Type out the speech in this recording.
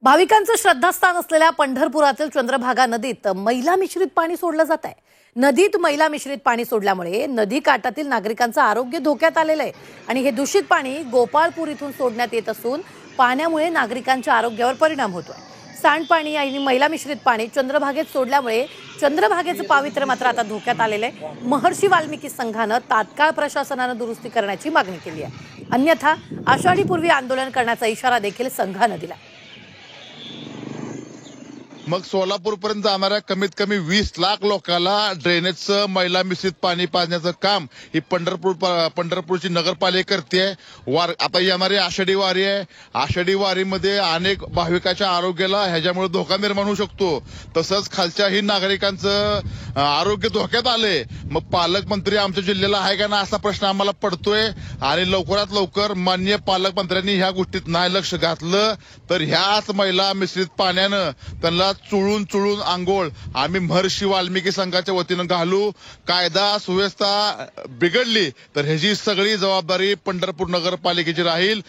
भाविकांचं श्रद्धास्थान असलेल्या पंढरपुरातील चंद्रभागा नदीत मैला मिश्रित पाणी सोडलं जात आहे। नदीत मैला मिश्रित पाणी सोडल्यामुळे नदी काठातील नागरिकांचं आरोग्य धोक्यात आलेलं आहे आणि हे दूषित पाणी गोपाळपूर इथून सोडण्यात येत असून पाण्यामुळे नागरिकांच्या आरोग्यावर परिणाम होतोय। सांडपाणी आणि मैला मिश्रित पाणी चंद्रभागेत सोडल्यामुळे चंद्रभागेचं पावित्र्य मात्र आता धोक्यात आलेलं आहे। महर्षी वाल्मिकी संघानं तात्काळ प्रशासनानं दुरुस्ती करण्याची मागणी केली आहे, अन्यथा आषाढीपूर्वी आंदोलन करण्याचा इशारा देखील संघानं दिला। मग सोलापूर पर्यंत जाणाऱ्या कमीत कमी 20 लाख लोकांना ड्रेनेजचं मैला मिश्रित पाणी पाजण्याचं काम ही पंढरपूरची नगरपालिका करते। आता येणारी आषाढी वारी आहे, आषाढी वारीमध्ये अनेक भाविकाच्या आरोग्याला ह्याच्यामुळे धोका निर्माण होऊ शकतो। तसंच खालच्याही नागरिकांचं आरोग्य धोक्यात आले। मग पालकमंत्री आमच्या जिल्ह्याला आहे का ना असा प्रश्न आम्हाला पडतोय आणि लवकरात लवकर माननीय पालकमंत्र्यांनी ह्या गोष्टीत नाही लक्ष घातलं तर ह्याच मैला मिश्रित पाण्यानं त्यांना चुळून चुळून आंघोळ आम्ही महर्षी वाल्मिकी संघाच्या वतीनं घालू। कायदा सुव्यवस्था बिघडली तर ह्याची सगळी जबाबदारी पंढरपूर नगरपालिकेची राहील।